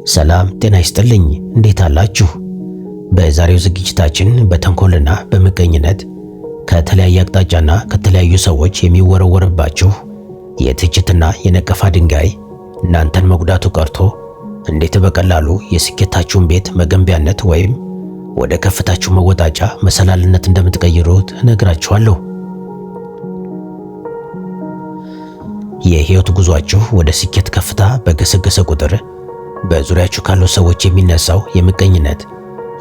ሰላም ጤና ይስጥልኝ። እንዴት አላችሁ? በዛሬው ዝግጅታችን በተንኮልና በምቀኝነት ከተለያየ አቅጣጫና ከተለያዩ ሰዎች የሚወረወርባችሁ የትችትና የነቀፋ ድንጋይ እናንተን መጉዳቱ ቀርቶ እንዴት በቀላሉ የስኬታችሁን ቤት መገንቢያነት ወይም ወደ ከፍታችሁ መወጣጫ መሰላልነት እንደምትቀይሩት እነግራችኋለሁ። የህይወት ጉዟችሁ ወደ ስኬት ከፍታ በገሰገሰ ቁጥር በዙሪያችሁ ካሉ ሰዎች የሚነሳው የምቀኝነት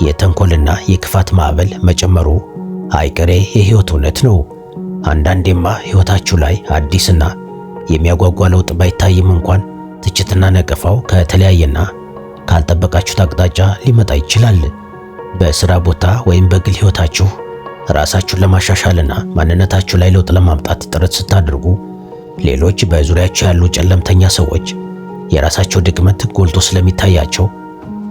የተንኮልና የክፋት ማዕበል መጨመሩ አይቀሬ የህይወት እውነት ነው። አንዳንዴማ ህይወታችሁ ላይ አዲስና የሚያጓጓ ለውጥ ባይታይም እንኳን ትችትና ነቀፋው ከተለያየና ካልጠበቃችሁት አቅጣጫ ሊመጣ ይችላል። በስራ ቦታ ወይም በግል ህይወታችሁ ራሳችሁን ለማሻሻልና ማንነታችሁ ላይ ለውጥ ለማምጣት ጥረት ስታደርጉ ሌሎች በዙሪያችሁ ያሉ ጨለምተኛ ሰዎች የራሳቸው ድክመት ጎልቶ ስለሚታያቸው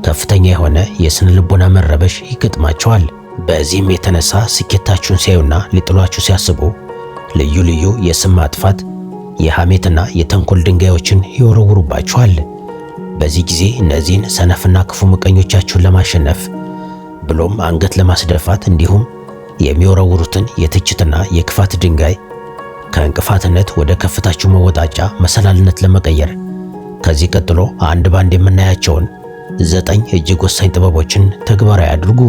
ከፍተኛ የሆነ የስነ ልቦና መረበሽ ይገጥማቸዋል። በዚህም የተነሳ ስኬታችሁን ሲያዩና ሊጥሏችሁ ሲያስቡ ልዩ ልዩ የስም ማጥፋት፣ የሐሜትና የተንኮል ድንጋዮችን ይወረውሩባችኋል። በዚህ ጊዜ እነዚህን ሰነፍና ክፉ ምቀኞቻችሁን ለማሸነፍ ብሎም አንገት ለማስደፋት እንዲሁም የሚወረውሩትን የትችትና የክፋት ድንጋይ ከእንቅፋትነት ወደ ከፍታችሁ መወጣጫ መሰላልነት ለመቀየር ከዚህ ቀጥሎ አንድ ባንድ የምናያቸውን 9 እጅግ ወሳኝ ጥበቦችን ተግባራዊ አድርጉ።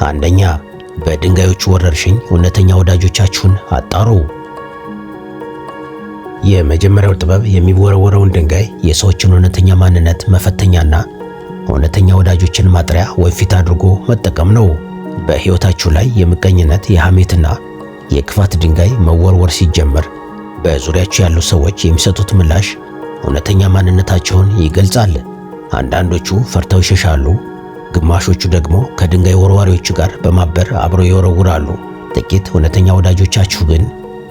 አንደኛ፣ በድንጋዮቹ ወረርሽኝ እውነተኛ ወዳጆቻችሁን አጣሩ። የመጀመሪያው ጥበብ የሚወረወረውን ድንጋይ የሰዎችን እውነተኛ ማንነት መፈተኛና እውነተኛ ወዳጆችን ማጥሪያ ወንፊት አድርጎ መጠቀም ነው። በሕይወታችሁ ላይ የምቀኝነት የሐሜትና የክፋት ድንጋይ መወርወር ሲጀመር በዙሪያችሁ ያሉ ሰዎች የሚሰጡት ምላሽ እውነተኛ ማንነታቸውን ይገልጻል። አንዳንዶቹ ፈርተው ይሸሻሉ፣ ግማሾቹ ደግሞ ከድንጋይ ወርዋሪዎቹ ጋር በማበር አብረው ይወረውራሉ። ጥቂት እውነተኛ ወዳጆቻችሁ ግን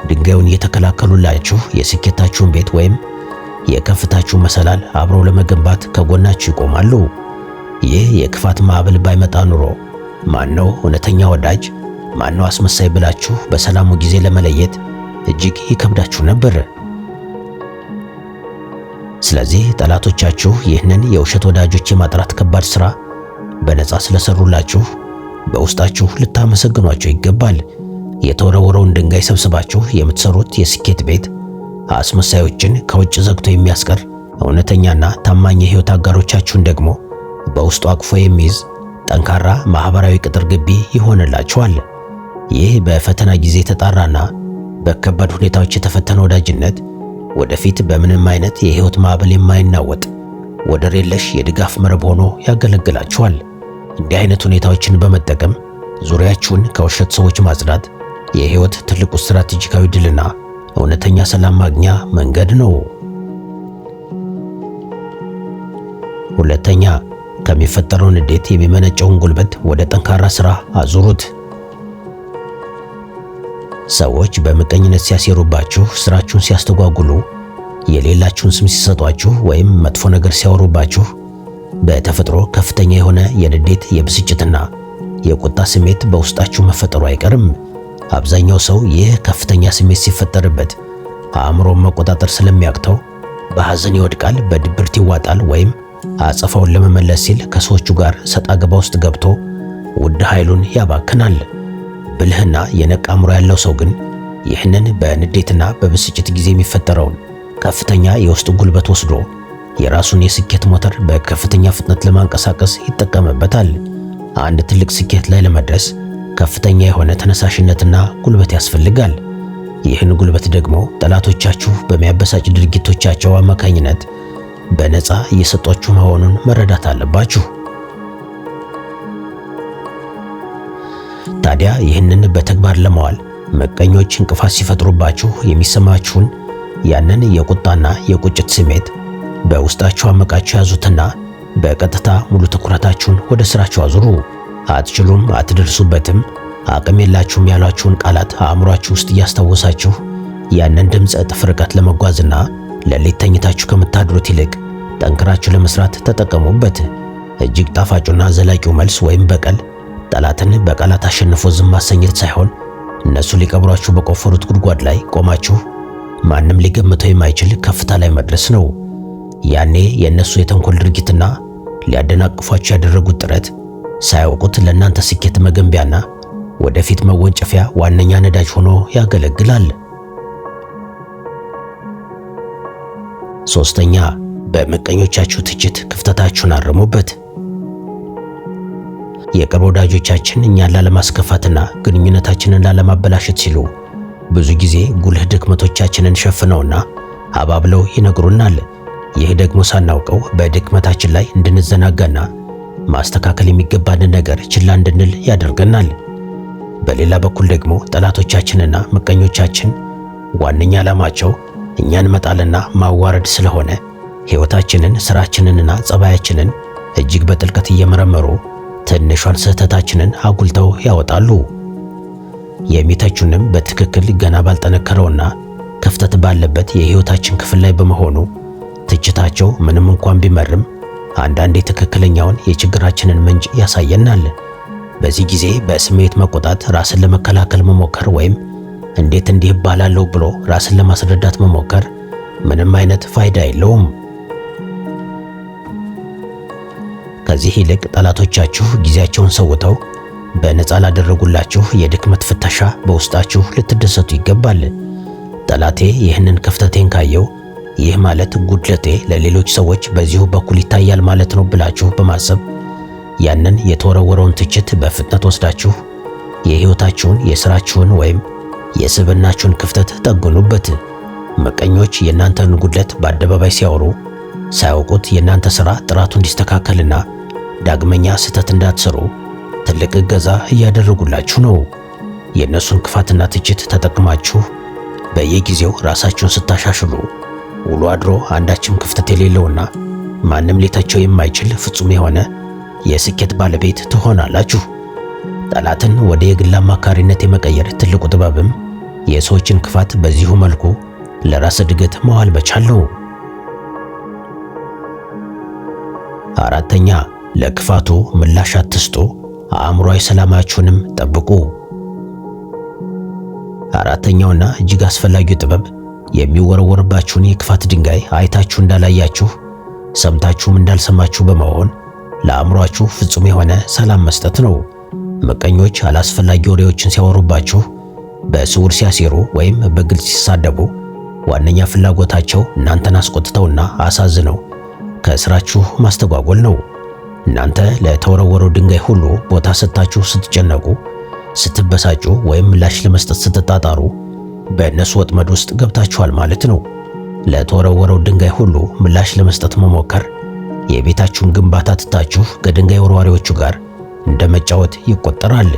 ድንጋዩን እየተከላከሉላችሁ የስኬታችሁን ቤት ወይም የከፍታችሁ መሰላል አብረው ለመገንባት ከጎናችሁ ይቆማሉ። ይህ የክፋት ማዕበል ባይመጣ ኑሮ ማነው እውነተኛ ወዳጅ ማነው አስመሳይ ብላችሁ በሰላሙ ጊዜ ለመለየት እጅግ ይከብዳችሁ ነበር። ስለዚህ ጠላቶቻችሁ ይህንን የውሸት ወዳጆች የማጥራት ከባድ ሥራ በነፃ ስለሰሩላችሁ በውስጣችሁ ልታመሰግኗቸው ይገባል። የተወረወረውን ድንጋይ ሰብስባችሁ የምትሰሩት የስኬት ቤት አስመሳዮችን ከውጭ ዘግቶ የሚያስቀር እውነተኛና ታማኝ የሕይወት አጋሮቻችሁን ደግሞ በውስጡ አቅፎ የሚይዝ ጠንካራ ማህበራዊ ቅጥር ግቢ ይሆንላችኋል። ይህ በፈተና ጊዜ የተጣራና በከባድ ሁኔታዎች የተፈተነ ወዳጅነት ወደፊት በምንም አይነት የህይወት ማዕበል የማይናወጥ ወደር የለሽ የድጋፍ መረብ ሆኖ ያገለግላችኋል። እንዲህ አይነት ሁኔታዎችን በመጠቀም ዙሪያችሁን ከውሸት ሰዎች ማጽዳት የህይወት ትልቁ ስትራቴጂካዊ ድልና እውነተኛ ሰላም ማግኛ መንገድ ነው። ሁለተኛ፣ ከሚፈጠረው ንዴት የሚመነጨውን ጉልበት ወደ ጠንካራ ሥራ አዙሩት። ሰዎች በምቀኝነት ሲያሴሩባችሁ፣ ስራችሁን ሲያስተጓጉሉ፣ የሌላችሁን ስም ሲሰጧችሁ ወይም መጥፎ ነገር ሲያወሩባችሁ በተፈጥሮ ከፍተኛ የሆነ የንዴት የብስጭትና የቁጣ ስሜት በውስጣችሁ መፈጠሩ አይቀርም። አብዛኛው ሰው ይህ ከፍተኛ ስሜት ሲፈጠርበት አእምሮን መቆጣጠር ስለሚያቅተው በሐዘን ይወድቃል፣ በድብርት ይዋጣል ወይም አጸፋውን ለመመለስ ሲል ከሰዎቹ ጋር ሰጣ ገባ ውስጥ ገብቶ ውድ ኃይሉን ያባክናል። ብልህና የነቃ አእምሮ ያለው ሰው ግን ይህንን በንዴትና በብስጭት ጊዜ የሚፈጠረውን ከፍተኛ የውስጥ ጉልበት ወስዶ የራሱን የስኬት ሞተር በከፍተኛ ፍጥነት ለማንቀሳቀስ ይጠቀምበታል። አንድ ትልቅ ስኬት ላይ ለመድረስ ከፍተኛ የሆነ ተነሳሽነትና ጉልበት ያስፈልጋል። ይህን ጉልበት ደግሞ ጠላቶቻችሁ በሚያበሳጭ ድርጊቶቻቸው አማካኝነት በነፃ እየሰጧችሁ መሆኑን መረዳት አለባችሁ። ታዲያ ይህንን በተግባር ለማዋል ምቀኞች እንቅፋት ሲፈጥሩባችሁ የሚሰማችሁን ያንን የቁጣና የቁጭት ስሜት በውስጣችሁ አመቃችሁ ያዙትና በቀጥታ ሙሉ ትኩረታችሁን ወደ ስራችሁ አዙሩ። አትችሉም፣ አትደርሱበትም፣ አቅም የላችሁም ያሏችሁን ቃላት አእምሯችሁ ውስጥ እያስታወሳችሁ ያንን ድምፅ እጥፍ ርቀት ለመጓዝና ሌሊት ተኝታችሁ ከምታድሩት ይልቅ ጠንክራችሁ ለመስራት ተጠቀሙበት። እጅግ ጣፋጩና ዘላቂው መልስ ወይም በቀል ጠላትን በቃላት አሸንፎ ዝም ማሰኘት ሳይሆን እነሱ ሊቀብሯችሁ በቆፈሩት ጉድጓድ ላይ ቆማችሁ ማንም ሊገምተው የማይችል ከፍታ ላይ መድረስ ነው። ያኔ የእነሱ የተንኮል ድርጊትና ሊያደናቅፏቸው ያደረጉት ጥረት ሳያውቁት ለእናንተ ስኬት መገንቢያና ወደፊት መወንጨፊያ ዋነኛ ነዳጅ ሆኖ ያገለግላል። ሶስተኛ፣ በምቀኞቻችሁ ትችት ክፍተታችሁን አርሙበት። የቅርብ ወዳጆቻችን እኛን ላለማስከፋትና ግንኙነታችንን ላለማበላሸት ሲሉ ብዙ ጊዜ ጉልህ ድክመቶቻችንን ሸፍነውና አባብለው ይነግሩናል። ይህ ደግሞ ሳናውቀው በድክመታችን ላይ እንድንዘናጋና ማስተካከል የሚገባንን ነገር ችላ እንድንል ያደርገናል። በሌላ በኩል ደግሞ ጠላቶቻችንና ምቀኞቻችን ዋነኛ ዓላማቸው እኛን መጣልና ማዋረድ ስለሆነ ሕይወታችንን፣ ሥራችንንና ጸባያችንን እጅግ በጥልቀት እየመረመሩ ትንሿን ስህተታችንን አጉልተው ያወጣሉ። የሚተቹንም በትክክል ገና ባልጠነከረውና ክፍተት ባለበት የሕይወታችን ክፍል ላይ በመሆኑ ትችታቸው ምንም እንኳን ቢመርም አንዳንዴ ትክክለኛውን የችግራችንን ምንጭ ያሳየናል። በዚህ ጊዜ በስሜት መቆጣት፣ ራስን ለመከላከል መሞከር ወይም እንዴት እንዲህ ባላለው ብሎ ራስን ለማስረዳት መሞከር ምንም አይነት ፋይዳ የለውም። ከዚህ ይልቅ ጠላቶቻችሁ ጊዜያቸውን ሰውተው በነፃ ላደረጉላችሁ የድክመት ፍተሻ በውስጣችሁ ልትደሰቱ ይገባል። ጠላቴ ይህንን ክፍተቴን ካየው ይህ ማለት ጉድለቴ ለሌሎች ሰዎች በዚሁ በኩል ይታያል ማለት ነው ብላችሁ በማሰብ ያንን የተወረወረውን ትችት በፍጥነት ወስዳችሁ የሕይወታችሁን፣ የሥራችሁን ወይም የስብዕናችሁን ክፍተት ጠግኑበት። ምቀኞች የእናንተን ጉድለት በአደባባይ ሲያወሩ ሳያውቁት የእናንተ ሥራ ጥራቱ እንዲስተካከልና ዳግመኛ ስህተት እንዳትሰሩ ትልቅ እገዛ እያደረጉላችሁ ነው። የእነሱን ክፋትና ትችት ተጠቅማችሁ በየጊዜው ራሳችሁን ስታሻሽሉ ውሎ አድሮ አንዳችም ክፍተት የሌለውና ማንም ሊተቸው የማይችል ፍጹም የሆነ የስኬት ባለቤት ትሆናላችሁ። ጠላትን ወደ የግል አማካሪነት የመቀየር ትልቁ ጥበብም የሰዎችን ክፋት በዚሁ መልኩ ለራስ እድገት መዋል መቻል ነው። አራተኛ፣ ለክፋቱ ምላሽ አትስጡ፣ አእምሮአዊ ሰላማችሁንም ጠብቁ። አራተኛውና እጅግ አስፈላጊው ጥበብ የሚወረወርባችሁን የክፋት ድንጋይ አይታችሁ እንዳላያችሁ ሰምታችሁም እንዳልሰማችሁ በመሆን ለአእምሮአችሁ ፍጹም የሆነ ሰላም መስጠት ነው። ምቀኞች አላስፈላጊ ወሬዎችን ሲያወሩባችሁ፣ በስውር ሲያሴሩ ወይም በግልጽ ሲሳደቡ ዋነኛ ፍላጎታቸው እናንተን አስቆጥተውና አሳዝነው ከስራችሁ ማስተጓጎል ነው። እናንተ ለተወረወረው ድንጋይ ሁሉ ቦታ ሰጥታችሁ ስትጨነቁ፣ ስትበሳጩ ወይም ምላሽ ለመስጠት ስትጣጣሩ በእነሱ ወጥመድ ውስጥ ገብታችኋል ማለት ነው። ለተወረወረው ድንጋይ ሁሉ ምላሽ ለመስጠት መሞከር የቤታችሁን ግንባታ ትታችሁ ከድንጋይ ወርዋሪዎቹ ጋር እንደ መጫወት ይቆጠራል።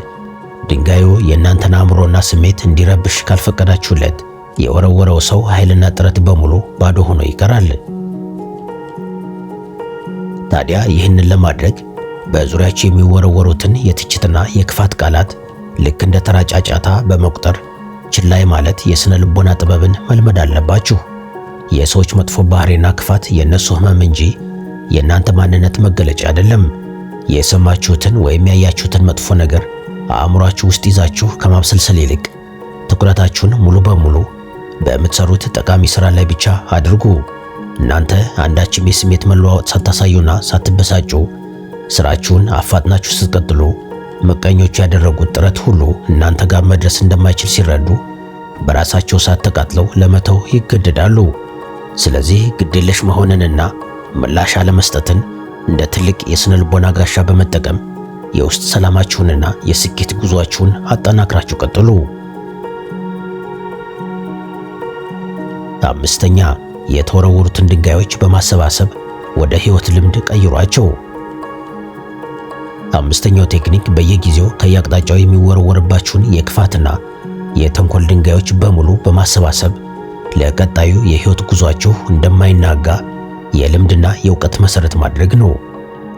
ድንጋዩ የእናንተን አእምሮና ስሜት እንዲረብሽ ካልፈቀዳችሁለት የወረወረው ሰው ኃይልና ጥረት በሙሉ ባዶ ሆኖ ይቀራል። ታዲያ ይህንን ለማድረግ በዙሪያችሁ የሚወረወሩትን የትችትና የክፋት ቃላት ልክ እንደ ተራ ጫጫታ በመቁጠር ችላይ ማለት የሥነ ልቦና ጥበብን መልመድ አለባችሁ። የሰዎች መጥፎ ባህሪና ክፋት የእነሱ ሕመም እንጂ የእናንተ ማንነት መገለጫ አይደለም። የሰማችሁትን ወይም ያያችሁትን መጥፎ ነገር አእምሯችሁ ውስጥ ይዛችሁ ከማብሰልሰል ይልቅ ትኩረታችሁን ሙሉ በሙሉ በምትሰሩት ጠቃሚ ሥራ ላይ ብቻ አድርጉ። እናንተ አንዳችም የስሜት መለዋወጥ ሳታሳዩና ሳትበሳጩ ሥራችሁን አፋጥናችሁ ስትቀጥሉ ምቀኞቹ ያደረጉት ጥረት ሁሉ እናንተ ጋር መድረስ እንደማይችል ሲረዱ በራሳቸው እሳት ተቃጥለው ለመተው ይገደዳሉ። ስለዚህ ግዴለሽ መሆንንና ምላሽ አለመስጠትን እንደ ትልቅ የሥነ ልቦና ጋሻ በመጠቀም የውስጥ ሰላማችሁንና የስኬት ጉዟችሁን አጠናክራችሁ ቀጥሉ። አምስተኛ፣ የተወረወሩትን ድንጋዮች በማሰባሰብ ወደ ሕይወት ልምድ ቀይሯቸው። አምስተኛው ቴክኒክ በየጊዜው ከየአቅጣጫው የሚወረወርባችሁን የክፋትና የተንኮል ድንጋዮች በሙሉ በማሰባሰብ ለቀጣዩ የሕይወት ጉዟችሁ እንደማይናጋ የልምድና የእውቀት መሠረት ማድረግ ነው።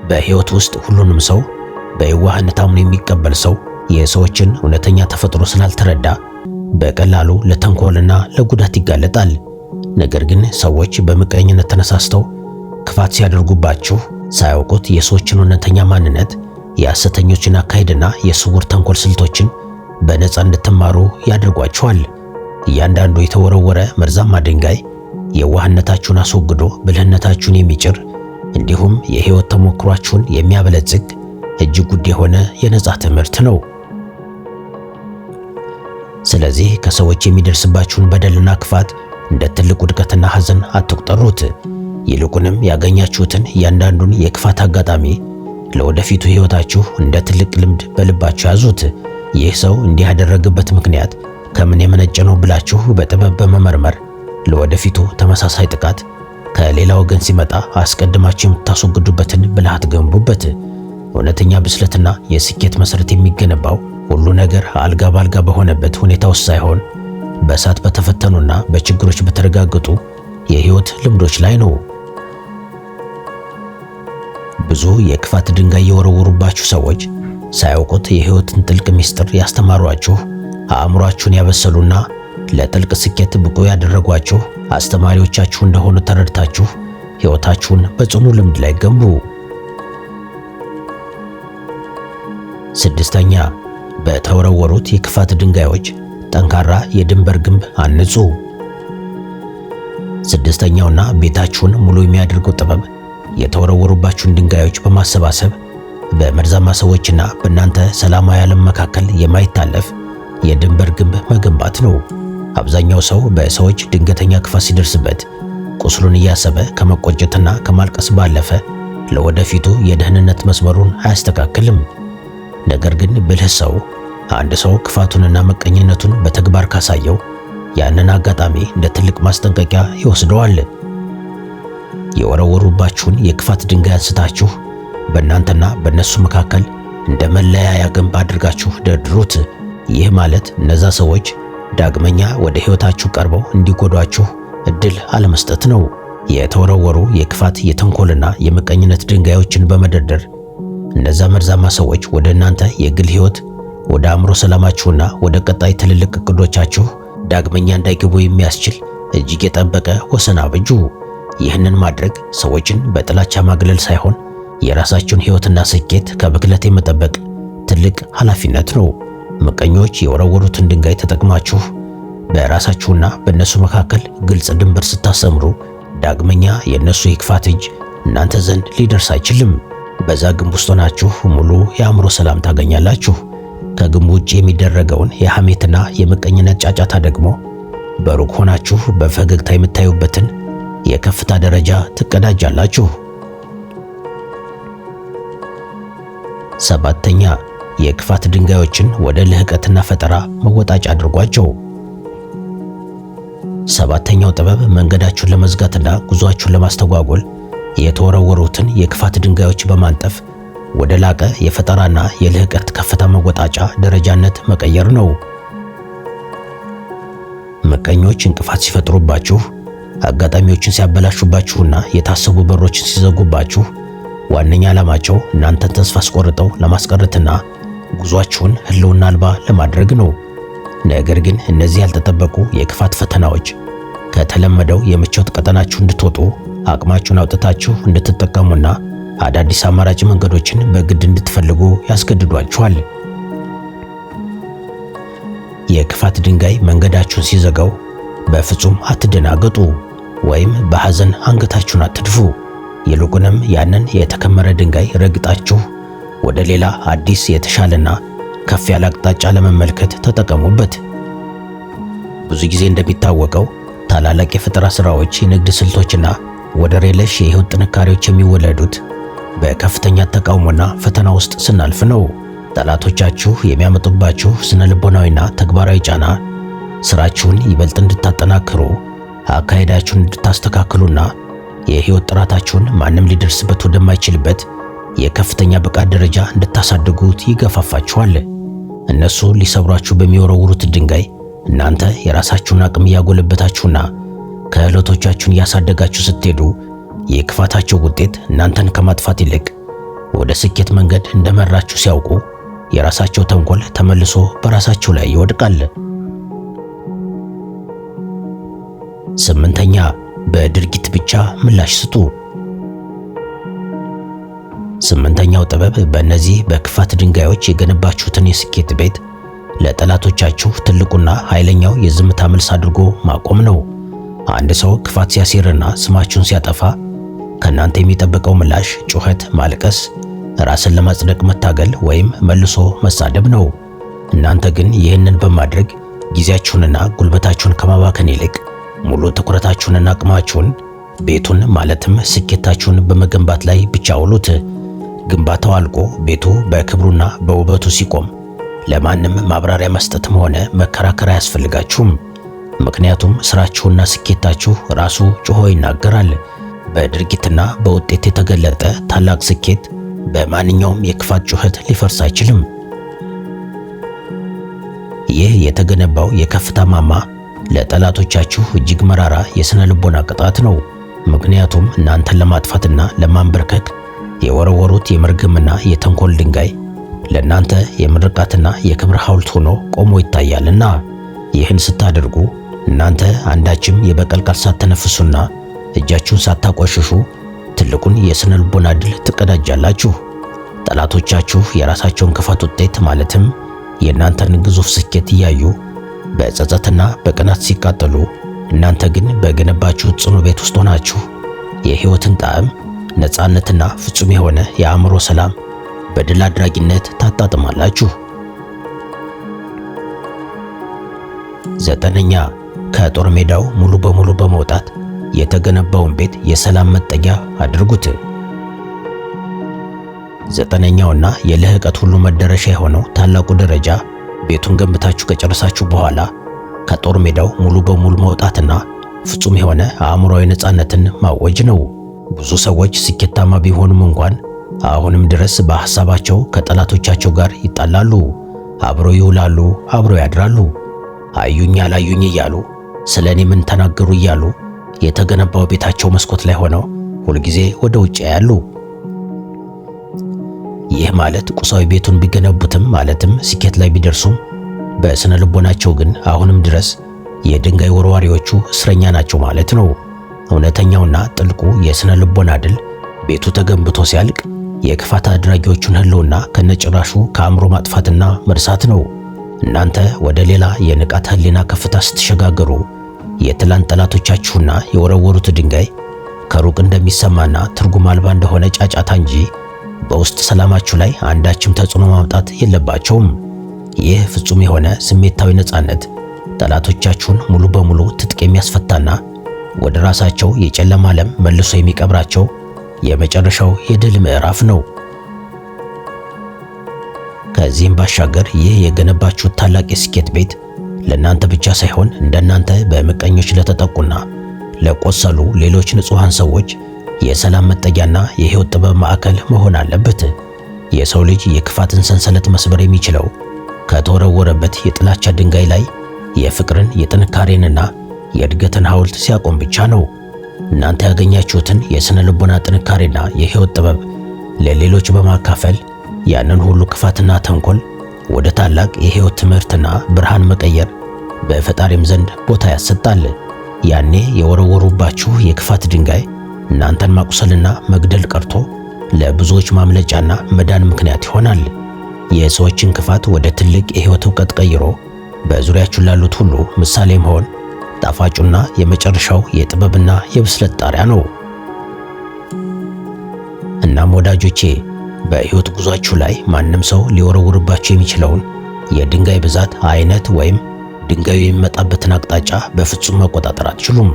በሕይወት ውስጥ ሁሉንም ሰው በየዋህነት አምኖ የሚቀበል ሰው የሰዎችን እውነተኛ ተፈጥሮ ስላልተረዳ በቀላሉ ለተንኮልና ለጉዳት ይጋለጣል። ነገር ግን ሰዎች በምቀኝነት ተነሳስተው ክፋት ሲያደርጉባችሁ ሳያውቁት የሰዎችን እውነተኛ ማንነት፣ የሐሰተኞችን አካሄድና የስውር ተንኮል ስልቶችን በነፃ እንድትማሩ ያደርጓችኋል። እያንዳንዱ የተወረወረ መርዛማ ድንጋይ የዋህነታችሁን አስወግዶ ብልህነታችሁን የሚጭር እንዲሁም የሕይወት ተሞክሯችሁን የሚያበለጽግ እጅግ ውድ የሆነ የነጻ ትምህርት ነው። ስለዚህ ከሰዎች የሚደርስባችሁን በደልና ክፋት እንደ ትልቅ ውድቀትና ሐዘን አትቁጠሩት። ይልቁንም ያገኛችሁትን እያንዳንዱን የክፋት አጋጣሚ ለወደፊቱ ሕይወታችሁ እንደ ትልቅ ልምድ በልባችሁ ያዙት። ይህ ሰው እንዲህ ያደረገበት ምክንያት ከምን የመነጨ ነው ብላችሁ በጥበብ በመመርመር ለወደፊቱ ተመሳሳይ ጥቃት ከሌላ ወገን ሲመጣ አስቀድማችሁ የምታስወግዱበትን ብልሃት ገንቡበት። እውነተኛ ብስለትና የስኬት መሠረት የሚገነባው ሁሉ ነገር አልጋ ባልጋ በሆነበት ሁኔታ ውስጥ ሳይሆን በእሳት በተፈተኑና በችግሮች በተረጋገጡ የሕይወት ልምዶች ላይ ነው። ብዙ የክፋት ድንጋይ የወረወሩባችሁ ሰዎች ሳያውቁት የሕይወትን ጥልቅ ምስጢር ያስተማሯችሁ፣ አእምሯችሁን ያበሰሉና ለጥልቅ ስኬት ብቁ ያደረጓችሁ አስተማሪዎቻችሁ እንደሆኑ ተረድታችሁ ሕይወታችሁን በጽኑ ልምድ ላይ ገንቡ። ስድስተኛ፣ በተወረወሩት የክፋት ድንጋዮች ጠንካራ የድንበር ግንብ አንጹ። ስድስተኛውና ቤታችሁን ሙሉ የሚያደርገው ጥበብ የተወረወሩባችሁን ድንጋዮች በማሰባሰብ በመርዛማ ሰዎችና በእናንተ ሰላማዊ ዓለም መካከል የማይታለፍ የድንበር ግንብ መገንባት ነው። አብዛኛው ሰው በሰዎች ድንገተኛ ክፋት ሲደርስበት ቁስሉን እያሰበ ከመቆጨትና ከማልቀስ ባለፈ ለወደፊቱ የደህንነት መስመሩን አያስተካክልም። ነገር ግን ብልህ ሰው አንድ ሰው ክፋቱንና መቀኝነቱን በተግባር ካሳየው ያንን አጋጣሚ እንደ ትልቅ ማስጠንቀቂያ ይወስደዋል። የወረወሩባችሁን የክፋት ድንጋይ አንስታችሁ በእናንተና በእነሱ መካከል እንደ መለያያ ግንብ አድርጋችሁ ደርድሩት። ይህ ማለት እነዛ ሰዎች ዳግመኛ ወደ ሕይወታችሁ ቀርበው እንዲጎዷችሁ እድል አለመስጠት ነው። የተወረወሩ የክፋት የተንኮልና የመቀኝነት ድንጋዮችን በመደርደር እነዛ መርዛማ ሰዎች ወደ እናንተ የግል ሕይወት፣ ወደ አእምሮ ሰላማችሁና ወደ ቀጣይ ትልልቅ እቅዶቻችሁ ዳግመኛ እንዳይገቡ የሚያስችል እጅግ የጠበቀ ወሰን አብጁ። ይህንን ማድረግ ሰዎችን በጥላቻ ማግለል ሳይሆን የራሳችሁን ሕይወትና ስኬት ከብክለት የመጠበቅ ትልቅ ኃላፊነት ነው። ምቀኞች የወረወሩትን ድንጋይ ተጠቅማችሁ በራሳችሁና በእነሱ መካከል ግልጽ ድንበር ስታሰምሩ ዳግመኛ የእነሱ የክፋት እጅ እናንተ ዘንድ ሊደርስ አይችልም። በዛ ግንብ ውስጥ ሆናችሁ ሙሉ የአእምሮ ሰላም ታገኛላችሁ። ከግንቡ ውጭ የሚደረገውን የሐሜትና የምቀኝነት ጫጫታ ደግሞ በሩቅ ሆናችሁ በፈገግታ የምታዩበትን የከፍታ ደረጃ ትቀዳጃላችሁ። ሰባተኛ፣ የክፋት ድንጋዮችን ወደ ልህቀትና ፈጠራ መወጣጫ አድርጓቸው። ሰባተኛው ጥበብ መንገዳችሁን ለመዝጋትና ጉዟችሁን ለማስተጓጎል የተወረወሩትን የክፋት ድንጋዮች በማንጠፍ ወደ ላቀ የፈጠራና የልህቀት ከፍታ መወጣጫ ደረጃነት መቀየር ነው። ምቀኞች እንቅፋት ሲፈጥሩባችሁ፣ አጋጣሚዎችን ሲያበላሹባችሁና የታሰቡ በሮችን ሲዘጉባችሁ ዋነኛ ዓላማቸው እናንተን ተስፋ አስቆርጠው ለማስቀረትና ጉዟችሁን ህልውና አልባ ለማድረግ ነው። ነገር ግን እነዚህ ያልተጠበቁ የክፋት ፈተናዎች ከተለመደው የምቾት ቀጠናችሁ እንድትወጡ አቅማችሁን አውጥታችሁ እንድትጠቀሙና አዳዲስ አማራጭ መንገዶችን በግድ እንድትፈልጉ ያስገድዷችኋል። የክፋት ድንጋይ መንገዳችሁን ሲዘጋው በፍጹም አትደናገጡ ወይም በሐዘን አንገታችሁን አትድፉ። ይልቁንም ያንን የተከመረ ድንጋይ ረግጣችሁ ወደ ሌላ አዲስ የተሻለና ከፍ ያለ አቅጣጫ ለመመልከት ተጠቀሙበት። ብዙ ጊዜ እንደሚታወቀው ታላላቅ የፈጠራ ሥራዎች፣ የንግድ ስልቶችና ወደር የለሽ የሕይወት ጥንካሬዎች የሚወለዱት በከፍተኛ ተቃውሞና ፈተና ውስጥ ስናልፍ ነው። ጠላቶቻችሁ የሚያመጡባችሁ ስነ ልቦናዊና ተግባራዊ ጫና ሥራችሁን ይበልጥ እንድታጠናክሩ፣ አካሄዳችሁን እንድታስተካክሉና የሕይወት ጥራታችሁን ማንም ሊደርስበት ወደማይችልበት የከፍተኛ ብቃት ደረጃ እንድታሳድጉት ይገፋፋችኋል። እነሱ ሊሰብሯችሁ በሚወረውሩት ድንጋይ እናንተ የራሳችሁን አቅም እያጎለበታችሁና ክህሎቶቻችሁን እያሳደጋችሁ ስትሄዱ የክፋታቸው ውጤት እናንተን ከማጥፋት ይልቅ ወደ ስኬት መንገድ እንደመራችሁ ሲያውቁ የራሳቸው ተንኮል ተመልሶ በራሳቸው ላይ ይወድቃል። ስምንተኛ፣ በድርጊት ብቻ ምላሽ ስጡ። ስምንተኛው ጥበብ በእነዚህ በክፋት ድንጋዮች የገነባችሁትን የስኬት ቤት ለጠላቶቻችሁ ትልቁና ኃይለኛው የዝምታ መልስ አድርጎ ማቆም ነው። አንድ ሰው ክፋት ሲያሴርና ስማችሁን ሲያጠፋ ከእናንተ የሚጠበቀው ምላሽ ጩኸት፣ ማልቀስ፣ ራስን ለማጽደቅ መታገል ወይም መልሶ መሳደብ ነው። እናንተ ግን ይህንን በማድረግ ጊዜያችሁንና ጉልበታችሁን ከማባከን ይልቅ ሙሉ ትኩረታችሁንና አቅማችሁን ቤቱን ማለትም ስኬታችሁን በመገንባት ላይ ብቻ አውሉት። ግንባታው አልቆ ቤቱ በክብሩና በውበቱ ሲቆም ለማንም ማብራሪያ መስጠትም ሆነ መከራከር አያስፈልጋችሁም። ምክንያቱም ስራችሁና ስኬታችሁ ራሱ ጮሆ ይናገራል። በድርጊትና በውጤት የተገለጠ ታላቅ ስኬት በማንኛውም የክፋት ጩኸት ሊፈርስ አይችልም። ይህ የተገነባው የከፍታ ማማ ለጠላቶቻችሁ እጅግ መራራ የሥነ ልቦና ቅጣት ነው። ምክንያቱም እናንተን ለማጥፋትና ለማንበርከክ የወረወሩት የመርገምና የተንኮል ድንጋይ ለእናንተ የምርቃትና የክብር ሐውልት ሆኖ ቆሞ ይታያልና። ይህን ስታደርጉ እናንተ አንዳችም የበቀል ቃል ሳትተነፍሱና እጃችሁን ሳታቆሽሹ ትልቁን የሥነ ልቦና ድል ትቀዳጃላችሁ። ጠላቶቻችሁ የራሳቸውን ክፋት ውጤት ማለትም የእናንተን ግዙፍ ስኬት እያዩ በጸጸትና በቅናት ሲቃጠሉ፣ እናንተ ግን በገነባችሁት ጽኑ ቤት ውስጥ ሆናችሁ የሕይወትን ጣዕም፣ ነፃነትና ፍጹም የሆነ የአእምሮ ሰላም በድል አድራጊነት ታጣጥማላችሁ። 9ኛ ከጦር ሜዳው ሙሉ በሙሉ በመውጣት የተገነባውን ቤት የሰላም መጠጊያ አድርጉት። 9ኛውና የልህቀት ሁሉ መደረሻ የሆነው ታላቁ ደረጃ ቤቱን ገንብታችሁ ከጨረሳችሁ በኋላ ከጦር ሜዳው ሙሉ በሙሉ መውጣትና ፍጹም የሆነ አእምሮአዊ ነፃነትን ማወጅ ነው። ብዙ ሰዎች ስኬታማ ቢሆኑም እንኳን አሁንም ድረስ በሐሳባቸው ከጠላቶቻቸው ጋር ይጣላሉ። አብረው ይውላሉ፣ አብረው ያድራሉ። አዩኝ አላዩኝ እያሉ ስለኔ ምን ተናገሩ እያሉ የተገነባው ቤታቸው መስኮት ላይ ሆነው ሁልጊዜ ወደ ውጭ ያያሉ። ይህ ማለት ቁሳዊ ቤቱን ቢገነቡትም ማለትም ስኬት ላይ ቢደርሱም በስነ ልቦናቸው ግን አሁንም ድረስ የድንጋይ ወርዋሪዎቹ እስረኛ ናቸው ማለት ነው። እውነተኛውና ጥልቁ የስነ ልቦና ድል ቤቱ ተገንብቶ ሲያልቅ የክፋት አድራጊዎቹን ህልውና ከነጭራሹ ከአእምሮ ማጥፋትና መርሳት ነው። እናንተ ወደ ሌላ የንቃተ ህሊና ከፍታ ስትሸጋገሩ የትላንት ጠላቶቻችሁና የወረወሩት ድንጋይ ከሩቅ እንደሚሰማና ትርጉም አልባ እንደሆነ ጫጫታ እንጂ በውስጥ ሰላማችሁ ላይ አንዳችም ተጽዕኖ ማምጣት የለባቸውም። ይህ ፍጹም የሆነ ስሜታዊ ነፃነት ጠላቶቻችሁን ሙሉ በሙሉ ትጥቅ የሚያስፈታና ወደ ራሳቸው የጨለማ ዓለም መልሶ የሚቀብራቸው የመጨረሻው የድል ምዕራፍ ነው። ከዚህም ባሻገር ይህ የገነባችሁት ታላቅ የስኬት ቤት ለእናንተ ብቻ ሳይሆን እንደናንተ በምቀኞች ለተጠቁና ለቆሰሉ ሌሎች ንጹሐን ሰዎች የሰላም መጠጊያና የሕይወት ጥበብ ማዕከል መሆን አለበት። የሰው ልጅ የክፋትን ሰንሰለት መስበር የሚችለው ከተወረወረበት የጥላቻ ድንጋይ ላይ የፍቅርን፣ የጥንካሬንና የእድገትን ሐውልት ሲያቆም ብቻ ነው። እናንተ ያገኛችሁትን የሥነ ልቦና ጥንካሬና የሕይወት ጥበብ ለሌሎች በማካፈል ያንን ሁሉ ክፋትና ተንኮል ወደ ታላቅ የሕይወት ትምህርትና ብርሃን መቀየር በፈጣሪም ዘንድ ቦታ ያሰጣል። ያኔ የወረወሩባችሁ የክፋት ድንጋይ እናንተን ማቁሰልና መግደል ቀርቶ ለብዙዎች ማምለጫና መዳን ምክንያት ይሆናል። የሰዎችን ክፋት ወደ ትልቅ የሕይወት ዕውቀት ቀይሮ በዙሪያችሁ ላሉት ሁሉ ምሳሌ መሆን ጣፋጩና የመጨረሻው የጥበብና የብስለት ጣሪያ ነው። እናም ወዳጆቼ በሕይወት ጉዟችሁ ላይ ማንም ሰው ሊወረውርባችሁ የሚችለውን የድንጋይ ብዛት፣ አይነት ወይም ድንጋዩ የሚመጣበትን አቅጣጫ በፍጹም መቆጣጠር አትችሉም።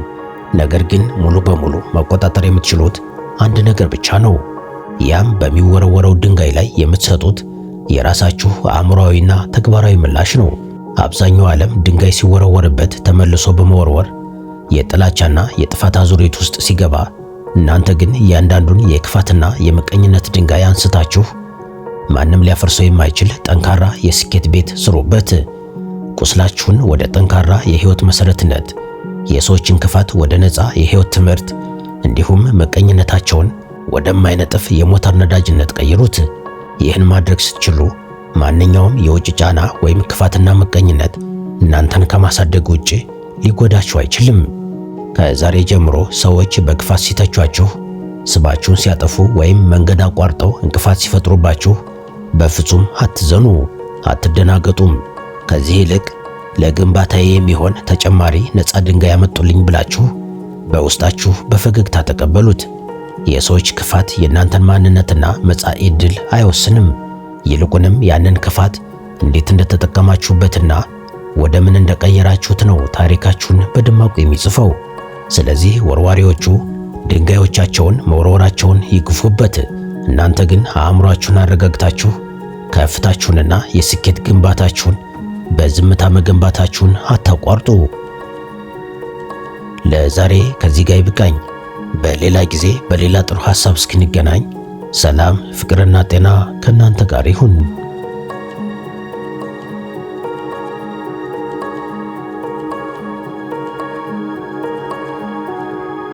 ነገር ግን ሙሉ በሙሉ መቆጣጠር የምትችሉት አንድ ነገር ብቻ ነው። ያም በሚወረወረው ድንጋይ ላይ የምትሰጡት የራሳችሁ አእምሮአዊና ተግባራዊ ምላሽ ነው። አብዛኛው ዓለም ድንጋይ ሲወረወርበት ተመልሶ በመወርወር የጥላቻና የጥፋት አዙሪት ውስጥ ሲገባ፣ እናንተ ግን እያንዳንዱን የክፋትና የምቀኝነት ድንጋይ አንስታችሁ ማንም ሊያፈርሰው የማይችል ጠንካራ የስኬት ቤት ስሩበት። ቁስላችሁን ወደ ጠንካራ የሕይወት መሠረትነት፣ የሰዎችን ክፋት ወደ ነፃ የሕይወት ትምህርት፣ እንዲሁም ምቀኝነታቸውን ወደማይነጥፍ የሞተር ነዳጅነት ቀይሩት። ይህን ማድረግ ስትችሉ ማንኛውም የውጭ ጫና ወይም ክፋትና ምቀኝነት እናንተን ከማሳደግ ውጭ ሊጎዳችሁ አይችልም። ከዛሬ ጀምሮ ሰዎች በክፋት ሲተቿችሁ፣ ስባችሁን ሲያጠፉ ወይም መንገድ አቋርጠው እንቅፋት ሲፈጥሩባችሁ በፍጹም አትዘኑ፣ አትደናገጡም። ከዚህ ይልቅ ለግንባታዬ የሚሆን ተጨማሪ ነፃ ድንጋይ ያመጡልኝ ብላችሁ በውስጣችሁ በፈገግታ ተቀበሉት። የሰዎች ክፋት የእናንተን ማንነትና መጻኢ ዕድል አይወስንም። ይልቁንም ያንን ክፋት እንዴት እንደተጠቀማችሁበትና ወደ ምን እንደቀየራችሁት ነው ታሪካችሁን በደማቁ የሚጽፈው። ስለዚህ ወርዋሪዎቹ ድንጋዮቻቸውን መወርወራቸውን ይግፉበት። እናንተ ግን አእምሯችሁን አረጋግታችሁ ከፍታችሁንና የስኬት ግንባታችሁን በዝምታ መገንባታችሁን አታቋርጡ። ለዛሬ ከዚህ ጋር ይብቃኝ። በሌላ ጊዜ በሌላ ጥሩ ሐሳብ እስክንገናኝ ሰላም፣ ፍቅርና ጤና ከእናንተ ጋር ይሁን።